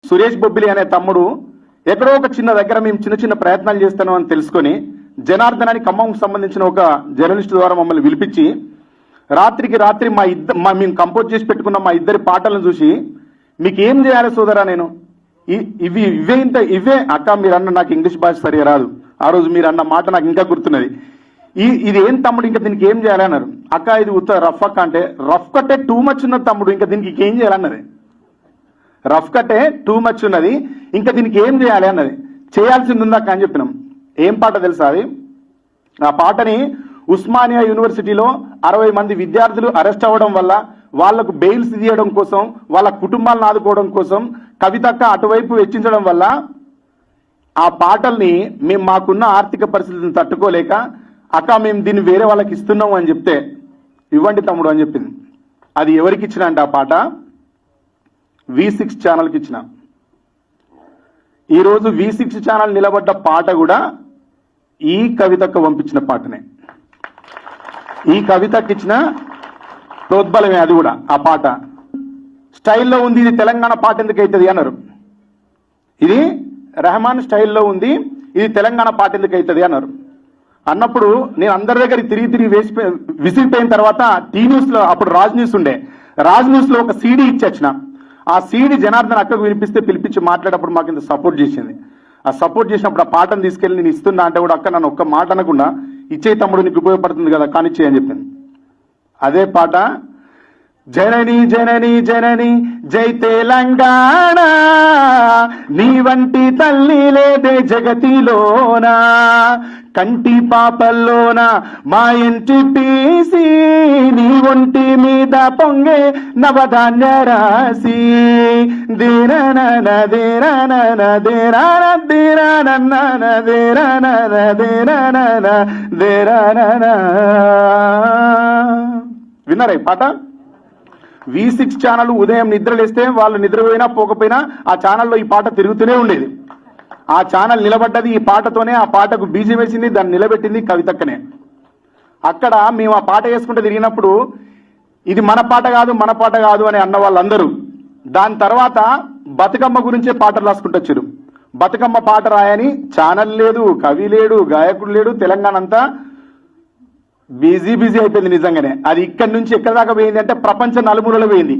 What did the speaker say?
సురేష్ బొబ్బిలి అనే తమ్ముడు ఎక్కడో ఒక చిన్న దగ్గర మేము చిన్న చిన్న ప్రయత్నాలు చేస్తాను అని తెలుసుకొని జనార్దనానికి ఖమ్మంకు సంబంధించిన ఒక జర్నలిస్ట్ ద్వారా మమ్మల్ని పిలిపించి రాత్రికి రాత్రి మేము కంపోజ్ చేసి పెట్టుకున్న మా ఇద్దరి పాటలను చూసి మీకు ఏం చేయాలి సోదరా, నేను ఇవే అక్క మీరు అన్న నాకు ఇంగ్లీష్ భాష సరిగా రాదు, ఆ రోజు మీరు అన్న మాట నాకు ఇంకా గుర్తున్నది, ఇది ఏం తమ్ముడు ఇంకా దీనికి ఏం చేయాలి అన్నారు. అక్క ఇది ఉత్త రఫ్ అక్క అంటే రఫ్ కట్టే టూ మచ్ ఉన్నది తమ్ముడు, ఇంకా దీనికి ఏం చేయాలన్నది. రఫ్ కట్టే టూ మచ్ ఉన్నది, ఇంకా దీనికి ఏం చేయాలి అన్నది. చేయాల్సింది ఉందాక అని చెప్పినాం. ఏం పాట తెలుసా అది? ఆ పాటని ఉస్మానియా యూనివర్సిటీలో 60 మంది విద్యార్థులు అరెస్ట్ అవ్వడం వల్ల వాళ్లకు బెయిల్స్ తీయడం కోసం, వాళ్ళ కుటుంబాలను ఆదుకోవడం కోసం కవితక్క అటువైపు వెచ్చించడం వల్ల ఆ పాటల్ని మేము మాకున్న ఆర్థిక పరిస్థితిని తట్టుకోలేక అక్క మేము దీన్ని వేరే వాళ్ళకి ఇస్తున్నాము అని చెప్తే ఇవ్వండి తమ్ముడు అని చెప్పింది. అది ఎవరికి ఇచ్చిన అంటే ఆ పాట V6 ఛానల్కి ఇచ్చిన. ఈరోజు V6 ఛానల్ నిలబడ్డ పాట కూడా ఈ కవితక్క పంపించిన పాటనే, ఈ కవితకి ఇచ్చిన ప్రోద్బలమే. అది కూడా ఆ పాట స్టైల్లో ఉంది, ఇది తెలంగాణ పాట ఎందుకు అవుతుంది అన్నారు. ఇది రెహమాన్ స్టైల్లో ఉంది, ఇది తెలంగాణ పాట ఎందుకు అవుతుంది అన్నారు. అన్నప్పుడు నేను అందరి దగ్గర తిరిగి విసిగిపోయిన తర్వాత టీ న్యూస్ లో, అప్పుడు రాజ్ న్యూస్ ఉండే, రాజ్ న్యూస్ లో ఒక సీడీ ఇచ్చిన. ఆ సీడీ జనార్దన్ అక్కకు వినిపిస్తే పిలిపించి మాట్లాడేటప్పుడు మాకు ఇంత సపోర్ట్ చేసింది. ఆ సపోర్ట్ చేసినప్పుడు ఆ పాటను తీసుకెళ్ళి నేను ఇస్తున్నా అంటే కూడా అక్క నన్ను ఒక్క మాట అనకుండా ఇచ్చే తమ్ముడు నీకు ఉపయోగపడుతుంది కదా కానిచ్చే అని చెప్పింది. అదే పాట జనని జనని జనని జై తెలంగాణ, నీ వంటి తల్లి లేదే జగతిలోనా, కంటి పాపల్లోన మా ఇంటి పీసి, నీ ఒంటి మీద పొంగే నవధాన్య రాసి, దిరనన దిరనన దిరన దిరనన దిరనన దిరనన దిరనన. విన్నారా ఈ పాట? V6 ఛానల్ ఉదయం నిద్రలేస్తే వాళ్ళు నిద్రపోయినా పోకపోయినా ఆ ఛానల్లో ఈ పాట తిరుగుతూనే ఉండేది. ఆ ఛానల్ నిలబడ్డది ఈ పాటతోనే, ఆ పాటకు బీజం వేసింది, దాన్ని నిలబెట్టింది కవితక్కనే. అక్కడ మేము ఆ పాట వేసుకుంటూ తిరిగినప్పుడు ఇది మన పాట కాదు అని అన్న వాళ్ళందరూ దాని తర్వాత బతుకమ్మ గురించే పాటలు రాసుకుంటూ వచ్చారు. బతుకమ్మ పాట రాయని ఛానల్ లేదు, కవి లేడు, గాయకుడు లేడు, తెలంగాణ అంతా బిజీ అయిపోయింది. నిజంగానే అది ఇక్కడి నుంచి ఎక్కడి దాకా పోయింది అంటే ప్రపంచ నలుమూలలో పోయింది.